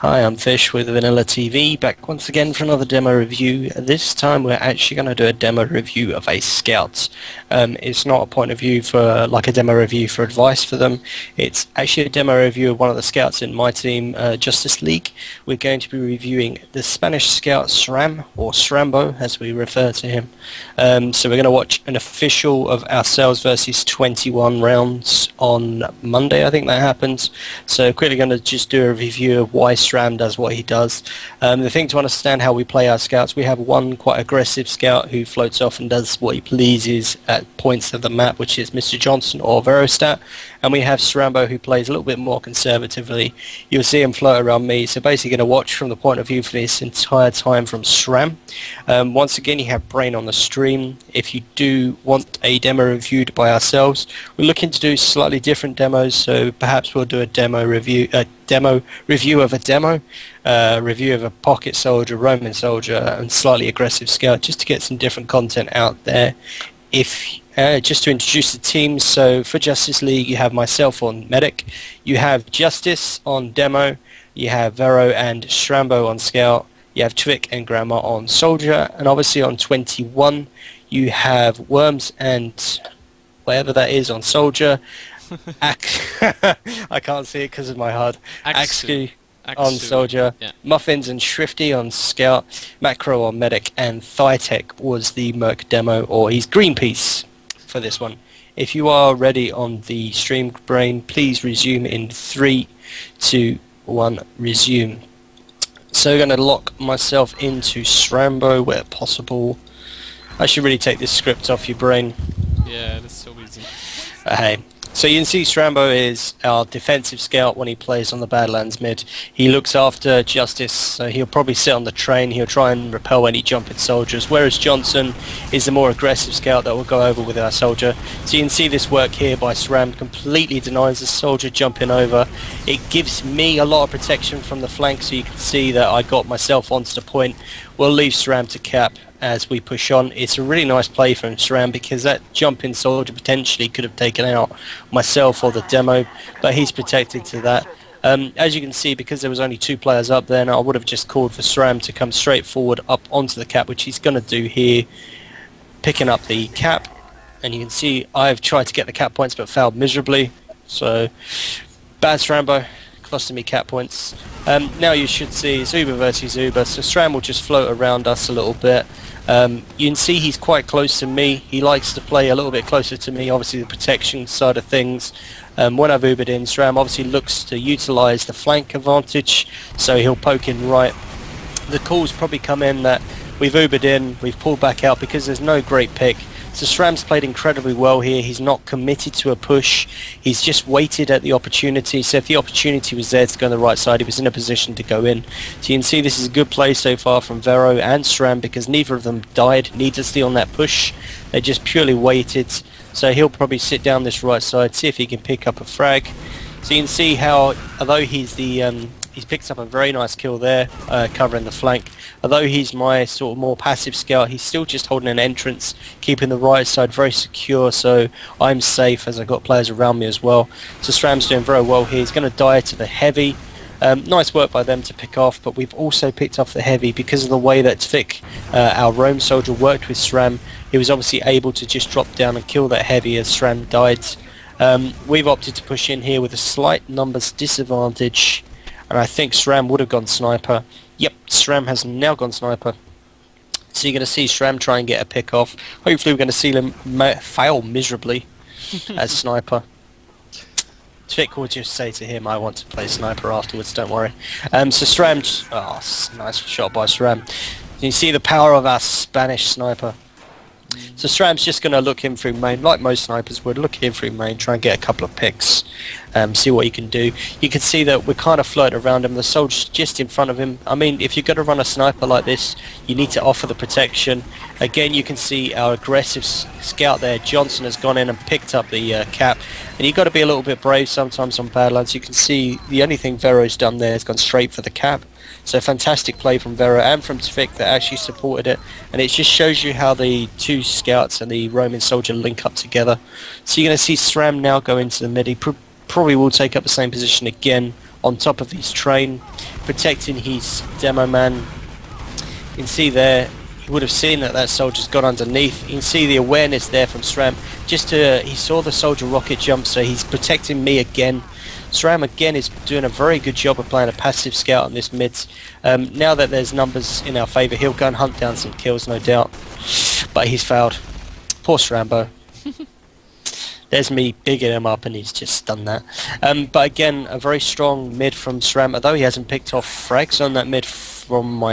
Hi, I'm Fish with VanillaTV, back once again for another demo review. This time we're actually going to do a demo review of a scout. It's not a point of view for like a demo review for advice for them. It's actually a demo review of one of the scouts in my team, Justice League. We're going to be reviewing the Spanish scout Sraam, or Srambo as we refer to him. So we're going to watch an official of ourselves versus 21 rounds on Monday, I think that happens. So quickly going to just do a review of why Scraam does what he does. The thing to understand how we play our scouts, we have one quite aggressive scout who floats off and does what he pleases at points of the map, which is Mr. Johnson or Verostat, and we have Srambo who plays a little bit more conservatively. You'll see him float around me, so basically going to watch from the point of view for this entire time from Sraam. Once again, you have Brain on the stream. If you do want a demo reviewed by ourselves, we're looking to do slightly different demos, so perhaps we'll do a demo review of a demo, review of a pocket soldier, Roman soldier, and slightly aggressive scout, just to get some different content out there. Just to introduce the team, so for Justice League you have myself on Medic, you have Justice on Demo, you have Vero and Srambo on Scout, you have TviQue and Grandma on Soldier, and obviously on 21 you have Worms and whatever that is on Soldier. I can't see it because of my HUD. Axu on Soldier, yeah. Muffins and Shrifty on Scout, Macro on Medic, and ThiTech was the Merc demo, or he's Greenpeace for this one. If you are ready on the stream, Brain, please resume in 3, 2, 1, resume. So I'm going to lock myself into Srambo where possible. I should really take this script off your Brain. Yeah, that's so easy. Hey. So you can see Srambo is our defensive scout when he plays on the Badlands mid. He looks after Justice, so he'll probably sit on the train, he'll try and repel any jumping soldiers, whereas Johnson is the more aggressive scout that will go over with our soldier. So you can see this work here by Sraam, completely denies the soldier jumping over. It gives me a lot of protection from the flank, so you can see that I got myself onto the point. We'll leave Sraam to cap as we push on. It's a really nice play from Sraam because that jumping soldier potentially could have taken out myself or the demo, but he's protected to that. As you can see, because there was only 2 players up there, I would have just called for Sraam to come straight forward up onto the cap, which he's going to do here, picking up the cap. And you can see I've tried to get the cap points but failed miserably, so bad Srambo, costing me cap points. Now you should see it's Uber versus Uber, so Sraam will just float around us a little bit. You can see he's quite close to me. He likes to play a little bit closer to me, obviously the protection side of things. When I've Ubered in, Sraam obviously looks to utilise the flank advantage, so he'll poke in right. The calls probably come in that we've Ubered in, we've pulled back out because there's no great pick. So Sraam's played incredibly well here. He's not committed to a push. He's just waited at the opportunity. So if the opportunity was there to go on the right side, he was in a position to go in. So you can see this is a good play so far from Vero and Sraam because neither of them died needlessly on that push. They just purely waited. So he'll probably sit down this right side, see if he can pick up a frag. So you can see how, although he's he's picked up a very nice kill there, covering the flank. Although he's my sort of more passive scout, he's still just holding an entrance, keeping the right side very secure, so I'm safe as I've got players around me as well. So Sraam's doing very well here. He's going to die to the heavy. Nice work by them to pick off, but we've also picked off the heavy because of the way that TviQue, our roam soldier, worked with Sraam. He was obviously able to just drop down and kill that heavy as Sraam died. We've opted to push in here with a slight numbers disadvantage, and I think Sraam would have gone sniper. Yep, Sraam has now gone sniper. So you're going to see Sraam try and get a pick off. Hopefully we're going to see him fail miserably as sniper. TviQue will just say to him, I want to play sniper afterwards, don't worry. So Sraam, nice shot by Sraam. You see the power of our Spanish sniper. So Sraam's just going to look in through main, like most snipers would, look in through main, try and get a couple of picks, see what you can do. You can see that we're kind of floating around him, the soldier's just in front of him. I mean, if you're going to run a sniper like this, you need to offer the protection. Again, you can see our aggressive scout there, Johnson, has gone in and picked up the cap. And you've got to be a little bit brave sometimes on Badlands. You can see the only thing Vero's done there is gone straight for the cap. So fantastic play from Vero and from TviQue that actually supported it, and it just shows you how the 2 scouts and the Roman soldier link up together. So you're going to see Sraam now go into the mid. He probably will take up the same position again on top of his train, protecting his Demoman. You can see there, he would have seen that that soldier's got underneath. You can see the awareness there from Sraam. He saw the soldier rocket jump, so he's protecting me again. Sraam again is doing a very good job of playing a passive scout on this mid. Now that there's numbers in our favour, he'll go and hunt down some kills, no doubt. But he's failed. Poor Srambo. There's me bigging him up and he's just done that. But again, a very strong mid from Sraam, although he hasn't picked off frags on that mid from my...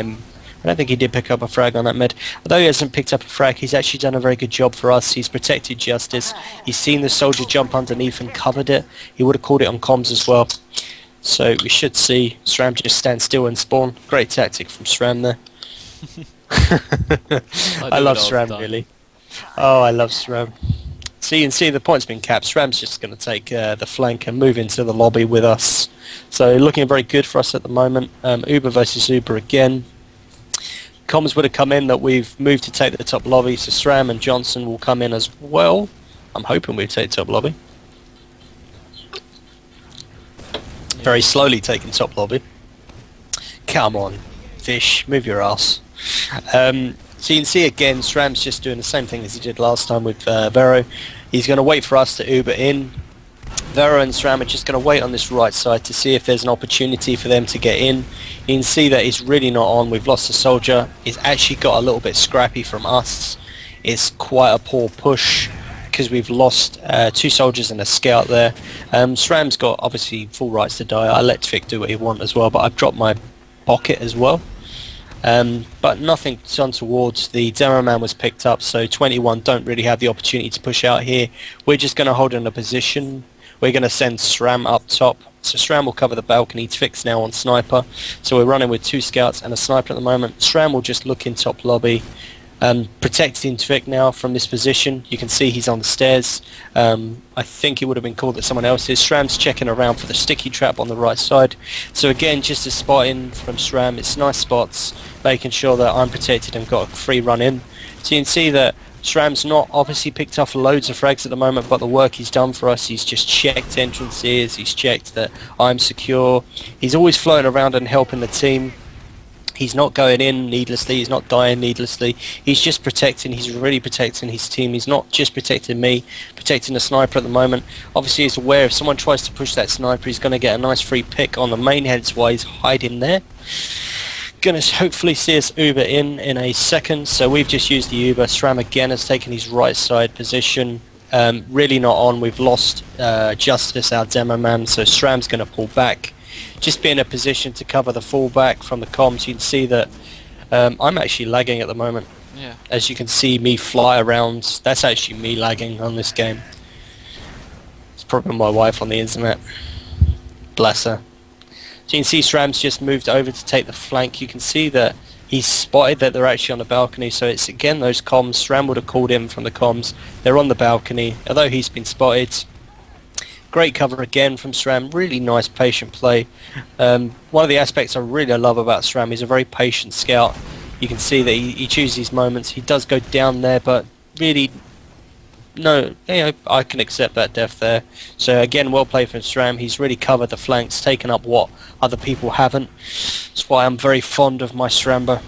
I don't think he did pick up a frag on that mid. Although he hasn't picked up a frag, he's actually done a very good job for us. He's protected Justice. He's seen the soldier jump underneath and covered it. He would have called it on comms as well. So we should see Sraam just stand still and spawn. Great tactic from Sraam there. I love Sraam, really. Oh, I love Sraam. So you can see the point's been capped. Sram's just going to take the flank and move into the lobby with us. So looking very good for us at the moment. Uber versus Uber again. Comms would have come in that we've moved to take the top lobby, so Sraam and Johnson will come in as well. I'm hoping we take top lobby. Very slowly taking top lobby. Come on, fish, move your ass. So you can see again, Sram's just doing the same thing as he did last time with Vero. He's going to wait for us to Uber in. Vero and Sraam are just going to wait on this right side to see if there's an opportunity for them to get in. You can see that he's really not on. We've lost a soldier. He's actually got a little bit scrappy from us. It's quite a poor push because we've lost 2 soldiers and a scout there. Sram's got obviously full rights to die. I let TviQue do what he wants as well, but I've dropped my pocket as well. But nothing done towards. The Demoman was picked up, so 21 don't really have the opportunity to push out here. We're just going to hold in a position. We're going to send Sraam up top. So Sraam will cover the balcony. TviQue's now on sniper. So we're running with 2 scouts and a sniper at the moment. Sraam will just look in top lobby. Protecting TviQue now from this position. You can see he's on the stairs. I think it would have been called that someone else is. Sram's checking around for the sticky trap on the right side. So again, just a spot in from Sraam. It's nice spots, making sure that I'm protected and got a free run in. So you can see that Sram's not obviously picked off loads of frags at the moment, but the work he's done for us, he's just checked entrances, he's checked that I'm secure. He's always floating around and helping the team. He's not going in needlessly, he's not dying needlessly. He's just protecting, he's really protecting his team. He's not just protecting me, protecting the sniper at the moment. Obviously he's aware if someone tries to push that sniper, he's going to get a nice free pick on the main, hence why he's hiding there. Going to hopefully see us Uber in a second. So we've just used the Uber. Sraam again has taken his right side position. Really not on. We've lost Justice, our Demoman, so Sram's going to pull back. Just be in a position to cover the fallback from the comms. You can see that I'm actually lagging at the moment. Yeah. As you can see me fly around. That's actually me lagging on this game. It's probably my wife on the internet. Bless her. So you can see Sram's just moved over to take the flank. You can see that he's spotted that they're actually on the balcony. So it's again those comms. Sram would have called in from the comms. They're on the balcony, although he's been spotted. Great cover again from Sraam. Really nice patient play. One of the aspects I really love about Sraam, he's a very patient scout. You can see that he chooses his moments. He does go down there, but really, no, I can accept that death there. So again, well played from Sraam. He's really covered the flanks, taken up what other people haven't. That's why I'm very fond of my Srambo.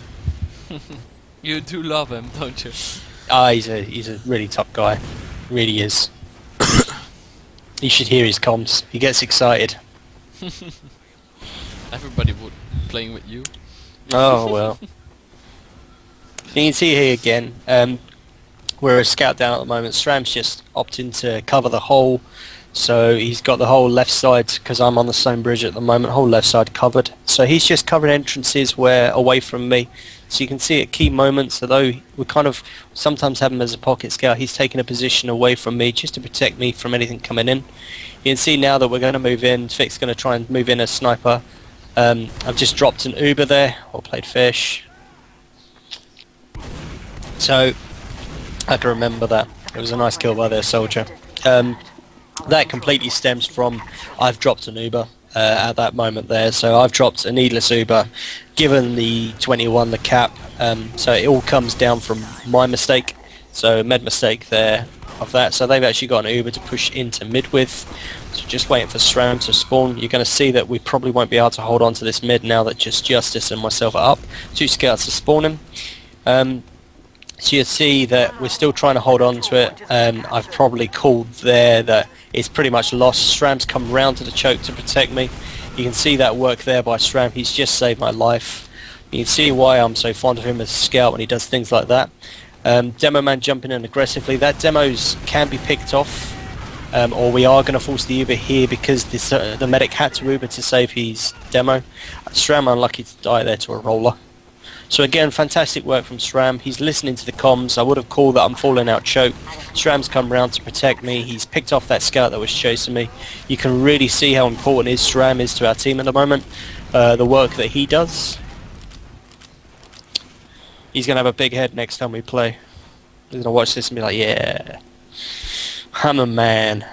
You do love him, don't you? He's a really top guy. Really is. You should hear his comms. He gets excited. Everybody would playing with you. Oh well. You can see here again. We're a scout down at the moment. Sram's just opting to cover the whole, so he's got the whole left side because I'm on the same bridge at the moment. Whole left side covered. So he's just covered entrances where away from me. So you can see at key moments, although we kind of sometimes have him as a pocket scout, he's taking a position away from me just to protect me from anything coming in. You can see now that we're going to move in. TviQue's going to try and move in as sniper. I've just dropped an Uber there. Well played, fish. So I can remember that. It was a nice kill by their soldier. That completely stems from I've dropped an Uber at that moment there. So I've dropped a needless Uber, given the 21 the cap. So it all comes down from my mistake. So med mistake there. of that. So they've actually got an Uber to push into mid with. So just waiting for Sraam to spawn. You're going to see that we probably won't be able to hold on to this mid now that just Justice and myself are up. 2 scouts are spawning. So you see that we're still trying to hold on to it. I've probably called there that it's pretty much lost. Sraam's come round to the choke to protect me. You can see that work there by Sraam. He's just saved my life. You can see why I'm so fond of him as a scout when he does things like that. Demoman jumping in aggressively. That demos can be picked off, or we are going to force the Uber here because this, the medic had to Uber to save his demo. Sraam unlucky to die there to a roller. So again, fantastic work from Sraam. He's listening to the comms. I would have called that I'm falling out choke. Sraam's come round to protect me. He's picked off that scout that was chasing me. You can really see how important Sraam is to our team at the moment. The work that he does. He's going to have a big head next time we play. He's going to watch this and be like, yeah, I'm a man.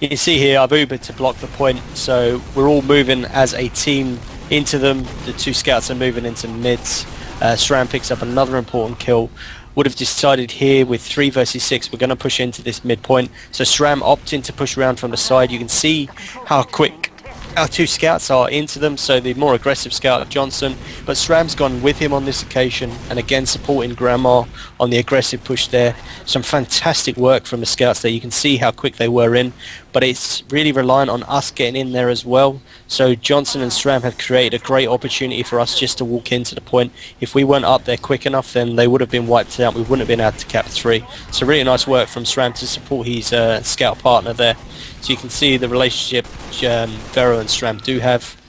You can see here I've Ubered to block the point, so we're all moving as a team into them. The 2 scouts are moving into mids. Sraam picks up another important kill. Would have decided here with 3 versus 6 we're going to push into this midpoint. So Sraam opting to push around from the side. You can see how quick our 2 scouts are into them, so the more aggressive scout Johnson, but Sraam's gone with him on this occasion and again supporting Grandma on the aggressive push there. Some fantastic work from the scouts there. You can see how quick they were in, but it's really reliant on us getting in there as well. So Johnson and Sraam have created a great opportunity for us just to walk into the point. If we weren't up there quick enough, then they would have been wiped out. We wouldn't have been able to cap 3. So really nice work from Sraam to support his scout partner there. So you can see the relationship Vero and Sraam do have.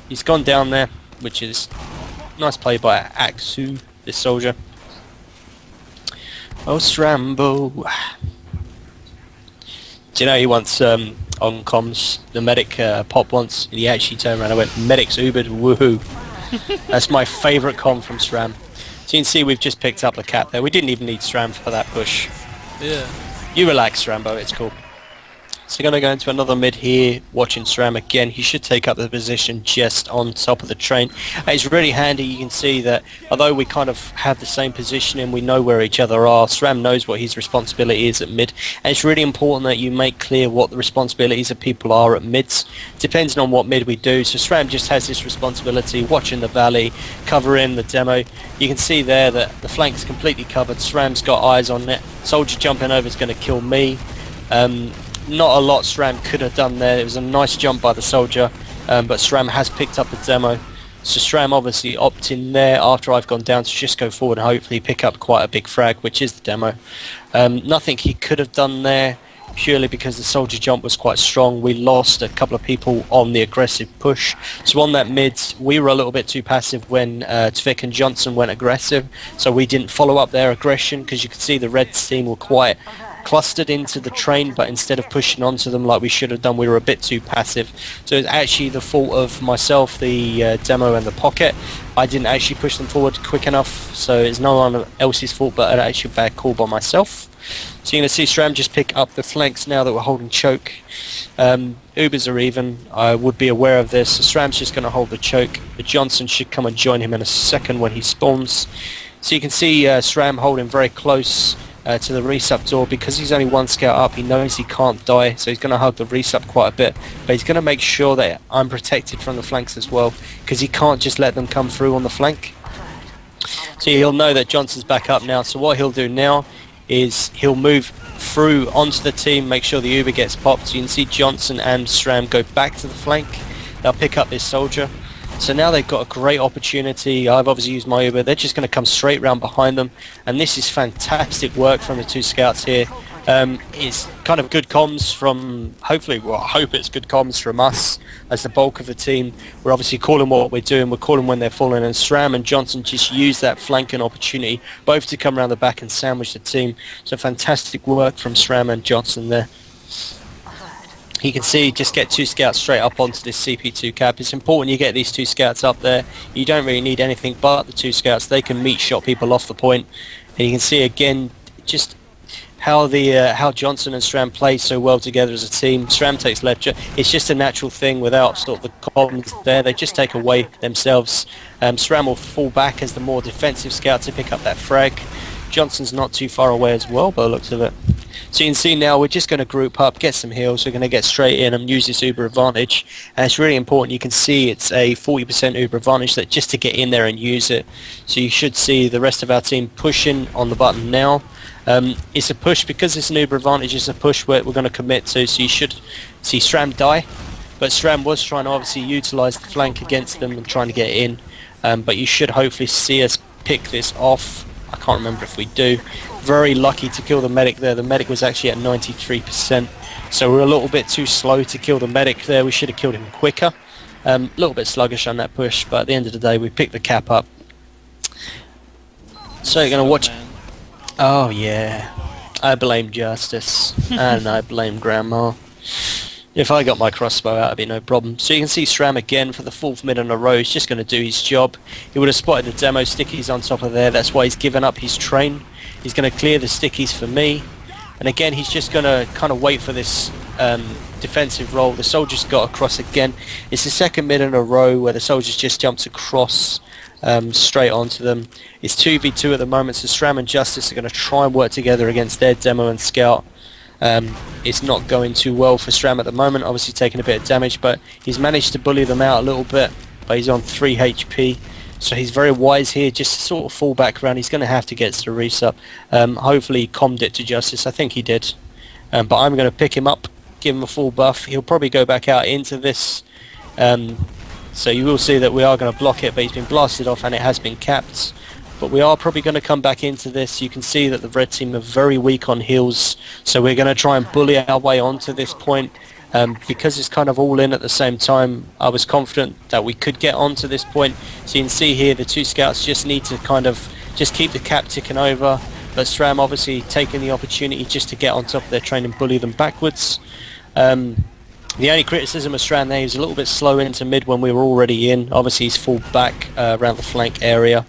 He's gone down there, which is nice play by Aksu, this soldier. Oh, Srambo. Do you know he once on comms, the medic pop once, and he actually turned around and went, "Medic's Ubered, woohoo." That's my favourite comm from Sraam. So you can see we've just picked up the cap there. We didn't even need Sraam for that push. Yeah. You relax, Rambo, it's cool. So going to go into another mid here, watching Sraam again. He should take up the position just on top of the train. It's really handy. You can see that although we kind of have the same positioning, we know where each other are. Sraam knows what his responsibility is at mid. And it's really important that you make clear what the responsibilities of people are at mids, depending on what mid we do. So Sraam just has this responsibility, watching the valley, covering the demo. You can see there that the flank's completely covered. Sraam's got eyes on it. Soldier jumping over is going to kill me. Not a lot Sraam could have done there. It was a nice jump by the soldier, but Sraam has picked up the demo. So Sraam obviously opting there after I've gone down to just go forward and hopefully pick up quite a big frag, which is the demo. Nothing he could have done there, purely because the soldier jump was quite strong. We lost a couple of people on the aggressive push. So on that mid, we were a little bit too passive when TviQue and Johnson went aggressive. So we didn't follow up their aggression, because you could see the red team were quite clustered into the train, but instead of pushing onto them like we should have done, we were a bit too passive. So it's actually the fault of myself, the demo and the pocket. I didn't actually push them forward quick enough, so it's no one else's fault, but an actual bad call by myself. So you're going to see Sraam just pick up the flanks now that we're holding choke. Ubers are even. I would be aware of this. So Sraam's just going to hold the choke. The Johnson should come and join him in a second when he spawns. So you can see Sraam holding very close to the resup door. Because he's only 1 scout up, he knows he can't die, so he's going to hug the resup quite a bit, but he's going to make sure that I'm protected from the flanks as well, because he can't just let them come through on the flank. So he'll know that Johnson's back up now, so what he'll do now is he'll move through onto the team, make sure the Uber gets popped. So you can see Johnson and Sraam go back to the flank. They'll pick up this soldier. So now they've got a great opportunity. I've obviously used my Uber. They're just going to come straight round behind them. And this is fantastic work from the 2 scouts here. It's kind of good comms from, hopefully, well, I hope it's good comms from us as the bulk of the team. We're obviously calling what we're doing. We're calling when they're falling. And Sraam and Johnson just use that flanking opportunity, both to come around the back and sandwich the team. So fantastic work from Sraam and Johnson there. You can see just get 2 scouts straight up onto this CP2 cap. It's important you get these 2 scouts up there. You don't really need anything but the 2 scouts. They can meat shot people off the point. And you can see again just how how Johnson and Sraam play so well together as a team. Sraam takes left. It's just a natural thing without sort of the comms there. They just take away themselves. Sraam will fall back as the more defensive scout to pick up that frag. Johnson's not too far away as well by the looks of it. So you can see now we're just going to group up, get some heals. We're going to get straight in and use this Uber advantage. And it's really important. You can see it's a 40% Uber advantage that just to get in there and use it. So you should see the rest of our team pushing on the button now. It's a push because it's an Uber advantage. It's a push where we're going to commit to. So you should see Sraam die. But Sraam was trying to obviously utilise the flank against them and trying to get in. But you should hopefully see us pick this off. I can't remember if we do. Very lucky to kill the medic there. The medic was actually at 93%. So we're a little bit too slow to kill the medic there. We should have killed him quicker. A little bit sluggish on that push, but at the end of the day we picked the cap up. So you're going to watch... Oh yeah. I blame Justice. And I blame Grandma. If I got my crossbow out, it'd be no problem. So you can see Sraam again for the 4th mid in a row. He's just going to do his job. He would have spotted the demo stickies on top of there. That's why he's given up his train. He's going to clear the stickies for me. And again, he's just going to kind of wait for this defensive role. The soldiers got across again. It's the 2nd mid in a row where the soldiers just jumped across straight onto them. It's 2v2 at the moment, so Sraam and Justice are going to try and work together against their demo and scout. It's not going too well for Sraam at the moment, obviously taking a bit of damage, but he's managed to bully them out a little bit, but he's on 3 HP, so he's very wise here, just to sort of fall back around. He's going to have to get to the resup. Hopefully he commed it to Justice. I think he did, but I'm going to pick him up, give him a full buff. He'll probably go back out into this, so you will see that we are going to block it, but he's been blasted off and it has been capped. But we are probably going to come back into this. You can see that the red team are very weak on heals, so we're going to try and bully our way onto this point. Because it's kind of all in at the same time, I was confident that we could get onto this point. So you can see here the 2 scouts just need to kind of just keep the cap ticking over, but Sraam obviously taking the opportunity just to get on top of their train and bully them backwards. The only criticism of Sraam there, he was a little bit slow into mid when we were already in. Obviously he's full back around the flank area.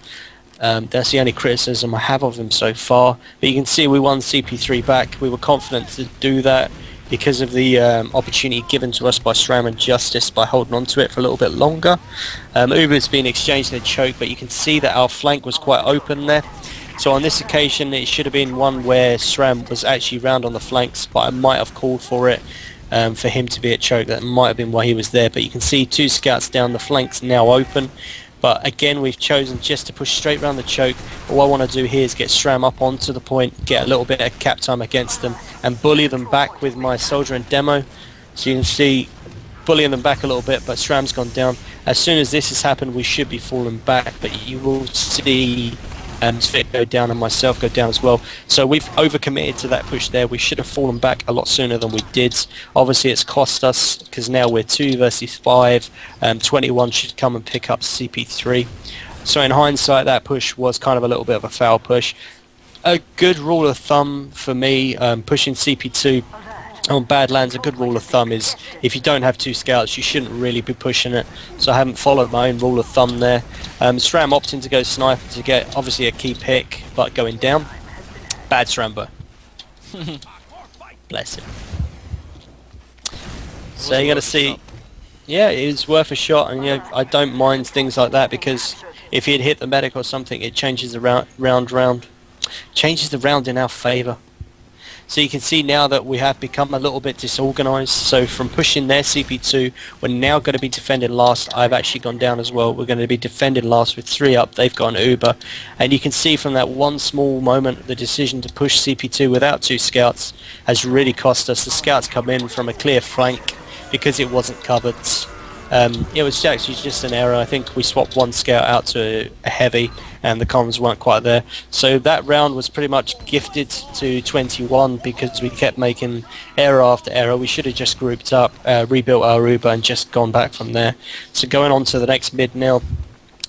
That's the only criticism I have of him so far. But you can see we won CP3 back. We were confident to do that because of the opportunity given to us by Sraam and Justice by holding on to it for a little bit longer. Uber's been exchanged in a choke, but you can see that our flank was quite open there. So on this occasion it should have been one where Sraam was actually round on the flanks, but I might have called for it for him to be at choke. That might have been why he was there. But you can see 2 scouts down, the flanks now open. But again, we've chosen just to push straight around the choke. All I want to do here is get Sraam up onto the point, get a little bit of cap time against them, and bully them back with my soldier and demo. So you can see, bullying them back a little bit, but Sraam's gone down. As soon as this has happened, we should be falling back, but you will see Svit go down and myself go down as well. So we've overcommitted to that push there. We should have fallen back a lot sooner than we did. Obviously it's cost us because now we're 2 versus 5. 21 should come and pick up CP3. So in hindsight that push was kind of a little bit of a foul push. A good rule of thumb for me, pushing CP2 on Badlands, a good rule of thumb is if you don't have 2 scouts you shouldn't really be pushing it. So I haven't followed my own rule of thumb there. Sraam opting to go sniper to get obviously a key pick, but going down. Bad Srambo. Bless him. So you're going to see, yeah, it is worth a shot, and you know, I don't mind things like that because if he'd hit the medic or something it changes the round. Changes the round in our favour. So you can see now that we have become a little bit disorganised. So from pushing their CP2, we're now going to be defending last. I've actually gone down as well. We're going to be defending last with 3 up. They've got an Uber. And you can see from that one small moment, the decision to push CP2 without 2 scouts has really cost us. The scouts come in from a clear flank because it wasn't covered. It was actually just an error. I think we swapped 1 scout out to a heavy and the comms weren't quite there. So that round was pretty much gifted to 21 because we kept making error after error. We should have just grouped up, rebuilt our Uber and just gone back from there. So going on to the next mid now,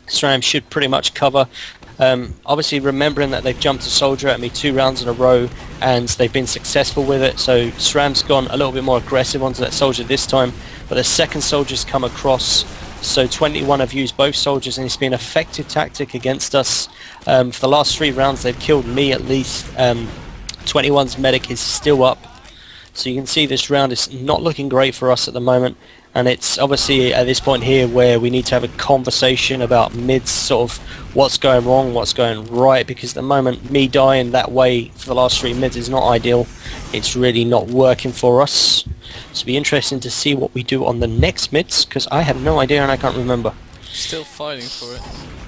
Sraam should pretty much cover. Obviously remembering that they've jumped a soldier at me 2 rounds in a row and they've been successful with it, so Sraam's gone a little bit more aggressive onto that soldier this time, but the second soldier's come across, so 21 have used both soldiers and it's been an effective tactic against us. For the last 3 rounds they've killed me at least. 21's medic is still up, so you can see this round is not looking great for us at the moment. and it's obviously at this point here where we need to have a conversation about mids, sort of what's going wrong, what's going right, because at the moment me dying that way for the last 3 mids is not ideal. It's really not working for us. So it'll be interesting to see what we do on the next mids, because I have no idea and I can't remember. Still fighting for it.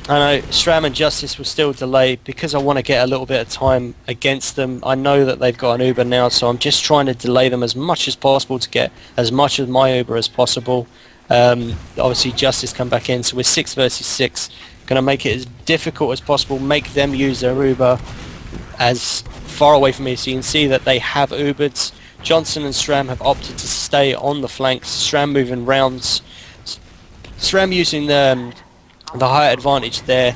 I know Sraam and Justice will still delay because I want to get a little bit of time against them. I know that they've got an Uber now, so I'm just trying to delay them as much as possible to get as much of my Uber as possible. Obviously Justice come back in, so we're 6 versus 6. Going to make it as difficult as possible, make them use their Uber as far away from me, so you can see that they have Ubered. Johnson and Sraam have opted to stay on the flanks. Sraam moving rounds. Sraam using the higher advantage there,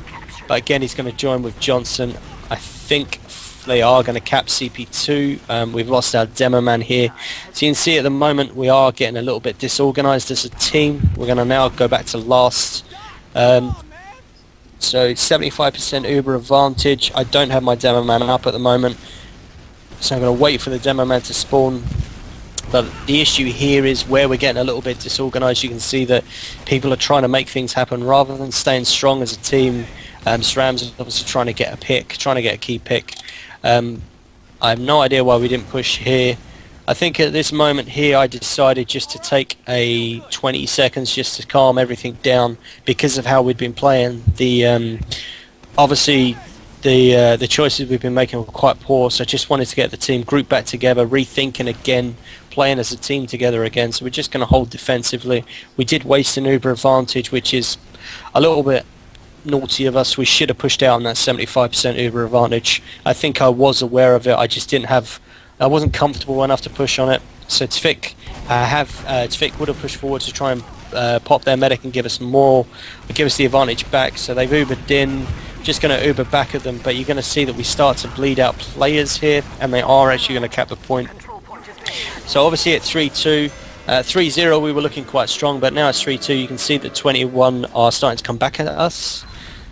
but again he's going to join with Johnson. I think they are going to cap CP2. We've lost our Demoman here, so you can see at the moment we are getting a little bit disorganized as a team. We're going to now go back to last. So 75% Uber advantage. I don't have my Demoman up at the moment, so I'm going to wait for the Demoman to spawn. But the issue here is where we're getting a little bit disorganized. You can see that people are trying to make things happen rather than staying strong as a team. Sraam's obviously trying to get a pick, trying to get a key pick. I have no idea why we didn't push here. I think at this moment here I decided just to take a 20 seconds just to calm everything down because of how we'd been playing. Obviously the choices we've been making were quite poor, so I just wanted to get the team grouped back together, rethinking again, playing as a team together again. So we're just going to hold defensively. We did waste an Uber advantage, which is a little bit naughty of us. We should have pushed out on that 75% Uber advantage. I think I was aware of it, I just I wasn't comfortable enough to push on it. So TviQue would have pushed forward to try and pop their medic and give us the advantage back. So they've Ubered in, just going to Uber back at them, but you're going to see that we start to bleed out players here, and they are actually going to cap the point. So obviously at 3-2, 3-0 we were looking quite strong, but now it's 3-2. You can see that 21 are starting to come back at us.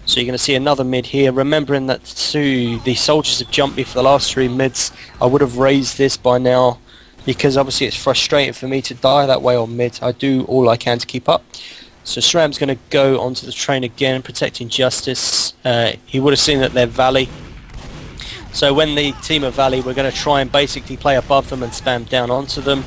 So you're going to see another mid here, remembering that the soldiers have jumped me for the last 3 mids. I would have raised this by now, because obviously it's frustrating for me to die that way on mid. I do all I can to keep up. So Sraam's going to go onto the train again, protecting Justice. He would have seen that they're Valley. So when the team are Valley, we're going to try and basically play above them and spam down onto them.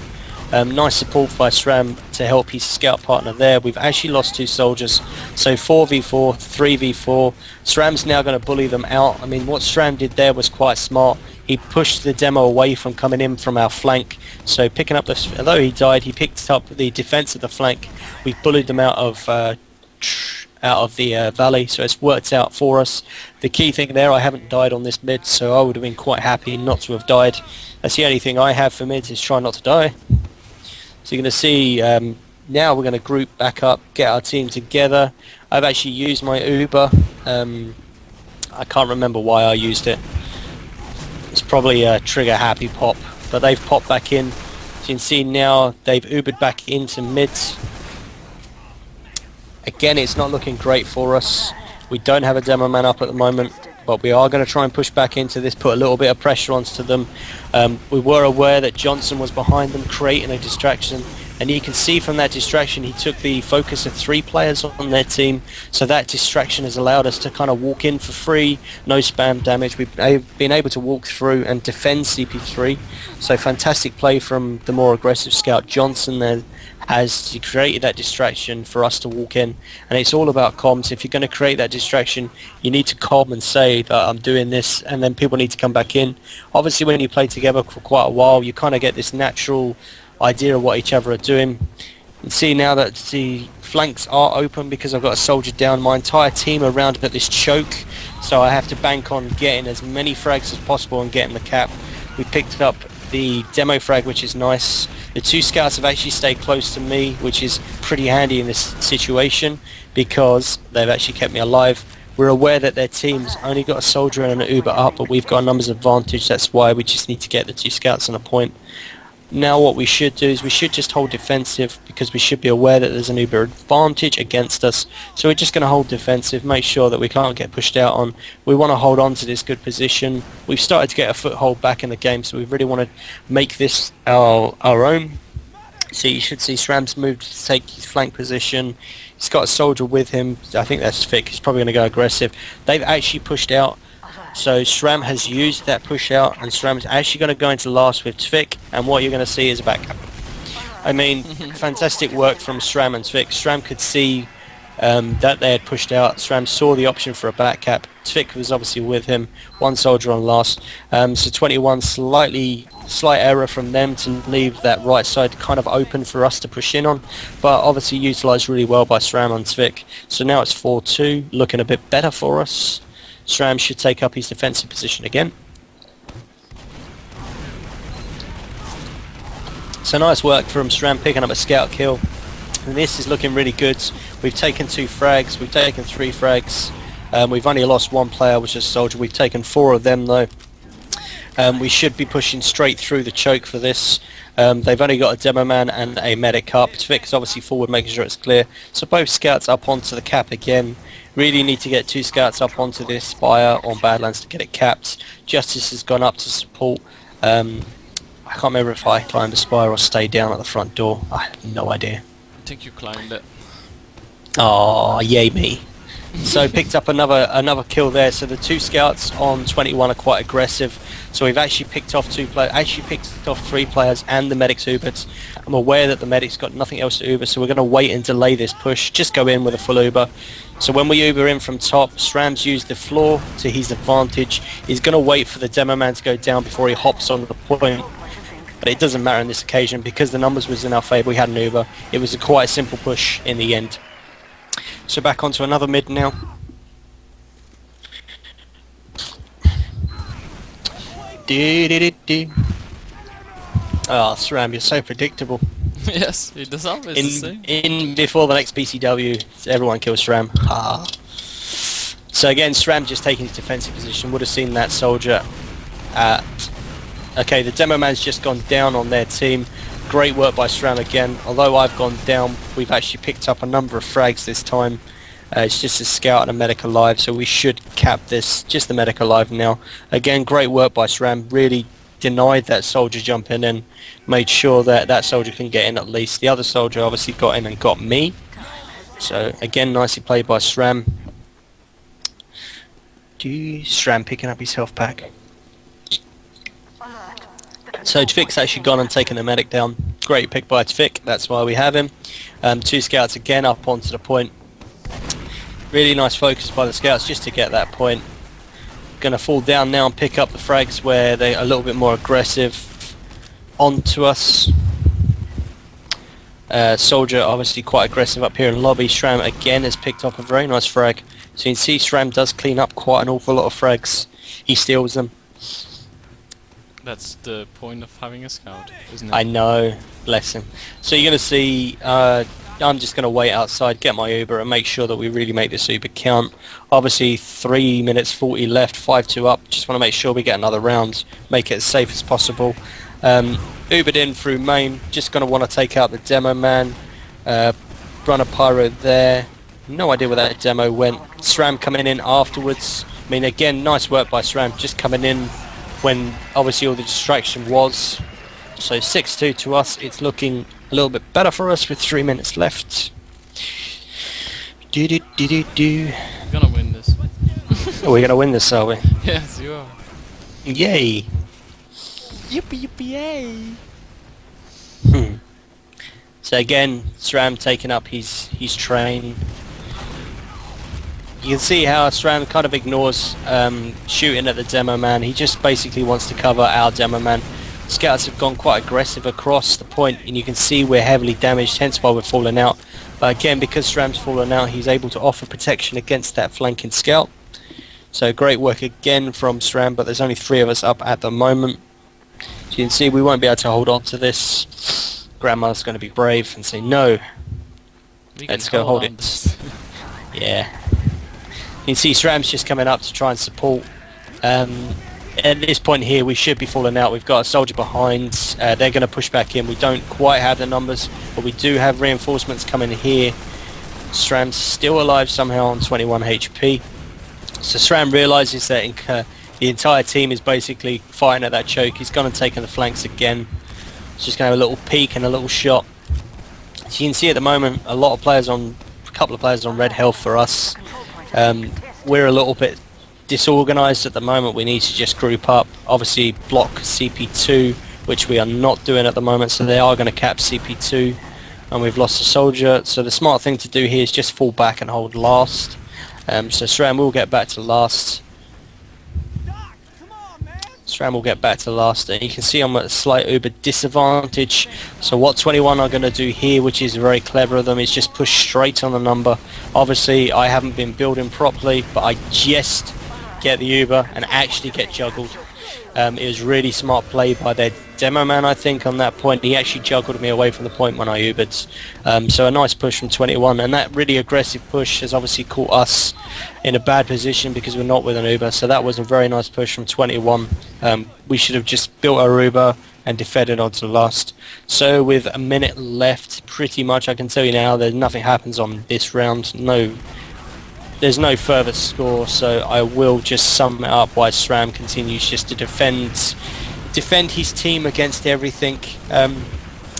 Nice support by Sraam to help his scout partner there. We've actually lost 2 soldiers, so 4v4, 3v4. Sraam's now going to bully them out. I mean, what Sraam did there was quite smart. He pushed the demo away from coming in from our flank. So picking up although he died, he picked up the defense of the flank. We've bullied them out of the valley, so it's worked out for us. The key thing there, I haven't died on this mid, so I would have been quite happy not to have died. That's the only thing I have for mids, is try not to die. So you're going to see now we're going to group back up, get our team together. I've actually used my Uber. I can't remember why I used it. It's probably a trigger happy pop, but they've popped back in. So you can see now they've Ubered back into mids. Again, it's not looking great for us. We don't have a Demoman up at the moment, but we are going to try and push back into this, put a little bit of pressure onto them. We were aware that Johnson was behind them, creating a distraction, and you can see from that distraction he took the focus of 3 players on their team, so that distraction has allowed us to kind of walk in for free, no spam damage. We've been able to walk through and defend CP3, so fantastic play from the more aggressive scout Johnson there, has created that distraction for us to walk in. And it's all about comms. If you're going to create that distraction, you need to comm and say that I'm doing this, and then people need to come back in. Obviously when you play together for quite a while, you kind of get this natural idea of what each other are doing. You can see now that the flanks are open because I've got a soldier down. My entire team are rounded at this choke, so I have to bank on getting as many frags as possible and getting the cap. We picked up the demo frag, which is nice. The 2 scouts have actually stayed close to me, which is pretty handy in this situation because they've actually kept me alive. We're aware that their team's only got a soldier and an Uber up, but we've got a numbers advantage. That's why we just need to get the 2 scouts on a point. Now what we should do is we should just hold defensive, because we should be aware that there's an Uber advantage against us. So we're just going to hold defensive, make sure that we can't get pushed out on. We want to hold on to this good position. We've started to get a foothold back in the game, so we really want to make this our own. So you should see Sram's moved to take his flank position. He's got a soldier with him. I think that's TviQue. He's probably going to go aggressive. They've actually pushed out. So Sraam has used that push out, and Sram is actually going to go into last with TviQue, and what you're going to see is a backup. I mean, fantastic work from Sram and TviQue. Sram could see that they had pushed out. Sram saw the option for a back cap. TviQue was obviously with him. One soldier on last. So 21, slight error from them to leave that right side kind of open for us to push in on, but obviously utilised really well by Sram and TviQue. So now it's 4-2, looking a bit better for us. Sram should take up his defensive position again. So nice work from Sram picking up a scout kill. And this is looking really good. We've taken 2 frags, we've taken 3 frags. We've only lost 1 player, which is a soldier. We've taken 4 of them though. We should be pushing straight through the choke for this. They've only got a Demoman and a medic up. TviQue's obviously forward, making sure it's clear. So both scouts up onto the cap again. Really need to get 2 scouts up onto this spire on Badlands to get it capped. Justice has gone up to support. I can't remember if I climbed the spire or stayed down at the front door. I have no idea. I think you climbed it. Oh, yay me. So picked up another kill there. So the 2 scouts on 21 are quite aggressive. So we've actually picked off 2 players, actually picked off 3 players and the medic's Ubered. I'm aware that the medic's got nothing else to Uber, so we're going to wait and delay this push. Just go in with a full Uber. So when we Uber in from top, Sram's used the floor to his advantage. He's going to wait for the Demoman to go down before he hops on the point. But it doesn't matter on this occasion because the numbers was in our favour. We had an Uber. It was a quite simple push in the end. So back onto another mid now. Oh, Sram, you're so predictable. Yes, it does always the same. In before the next BCW, everyone kills Sram. Ah. So again, Sram just taking his defensive position. Would have seen that soldier at... Okay, the Demoman's just gone down on their team. Great work by Sram again. Although I've gone down, we've actually picked up a number of frags this time. It's just a scout and a medic alive, so we should cap this. Just the medic alive now. Again, great work by Sram. Really denied that soldier jumping in. Made sure that that soldier can get in at least. The other soldier obviously got in and got me. So again, nicely played by Sram. Sram picking up his health pack. So TviQue's actually gone and taken the medic down. Great pick by TviQue, that's why we have him. 2 scouts again up onto the point. Really nice focus by the scouts just to get that point. Gonna fall down now and pick up the frags where they're a little bit more aggressive onto us. Soldier obviously quite aggressive up here in lobby. Sram again has picked up a very nice frag. So you can see Sram does clean up quite an awful lot of frags. He steals them. That's the point of having a scout, isn't it? I know, bless him. So you're going to see, I'm just going to wait outside, get my Uber and make sure that we really make this Uber count. Obviously 3 minutes 40 left, 5-2 up, just want to make sure we get another round, make it as safe as possible. Ubered in through main, just going to want to take out the Demoman, run a pyro there. No idea where that demo went. Sram coming in afterwards. I mean, again, nice work by Sram, just coming in when obviously all the distraction was. So 6-2 to us. It's looking a little bit better for us with 3 minutes left. We're gonna win this. Oh, we're gonna win this, are we? Yes, you are. Yay! Yippee yippee yay! So again, Sram taking up his train. You can see how Sram kind of ignores shooting at the Demoman. He just basically wants to cover our Demoman. Scouts have gone quite aggressive across the point, and you can see we're heavily damaged, hence why we're falling out. But again, because Sram's fallen out, he's able to offer protection against that flanking scout. So great work again from Sram, but there's only 3 of us up at the moment. So you can see we won't be able to hold on to this. Grandma's going to be brave and say no. Let's go hold it. Yeah. You can see Sram's just coming up to try and support. At this point here we should be falling out. We've got a soldier behind. They're going to push back in. We don't quite have the numbers, but we do have reinforcements coming here. Sram's still alive somehow on 21 HP. So Sram realises that the entire team is basically fighting at that choke. He's gone and taken the flanks again. He's just going to have a little peek and a little shot. So you can see at the moment a couple of players on red health for us. We're a little bit disorganized at the moment. We need to just group up, obviously block CP2, which we are not doing at the moment, so they are going to cap CP2, and we've lost a soldier. So the smart thing to do here is just fall back and hold last. So Scraam will get back to last. Scraam will get back to last, and you can see I'm at a slight uber disadvantage. So what 21 are going to do here, which is very clever of them, is just push straight on the number. Obviously I haven't been building properly, but I just get the uber and actually get juggled. It was really smart play by their Demoman, I think, on that point. He actually juggled me away from the point when I ubered. So a nice push from 21, and that really aggressive push has obviously caught us in a bad position because we're not with an uber. So that was a very nice push from 21. We should have just built our uber and defended onto the last. So with a minute left, pretty much I can tell you now that nothing happens on this round. There's no further score, so I will just sum it up while Sraam continues just to defend his team against everything.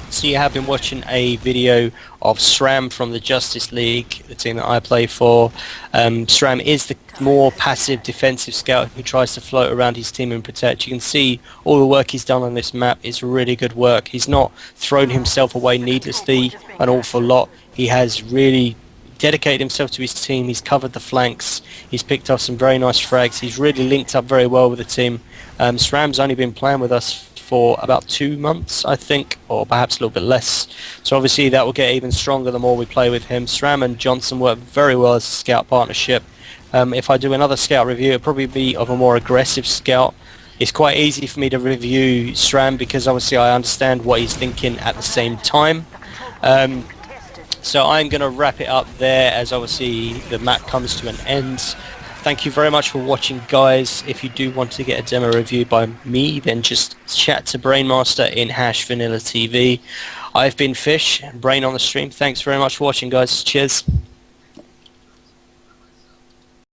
So you have been watching a video of Sraam from the Justice League, the team that I play for. Sraam is the more passive defensive scout who tries to float around his team and protect. You can see all the work he's done on this map is really good work. He's not thrown himself away needlessly an awful lot. He has really dedicated himself to his team. He's covered the flanks, he's picked up some very nice frags, he's really linked up very well with the team. Sraam's only been playing with us for about 2 months, I think, or perhaps a little bit less, so obviously that will get even stronger the more we play with him. Sraam and Johnson work very well as a scout partnership. If I do another scout review, it'll probably be of a more aggressive scout. It's quite easy for me to review Sraam because obviously I understand what he's thinking at the same time. So I'm going to wrap it up there as obviously the map comes to an end. Thank you very much for watching, guys. If you do want to get a demo review by me, then just chat to Brainmaster in #VanillaTV. I've been Fish, Brain on the stream. Thanks very much for watching, guys. Cheers.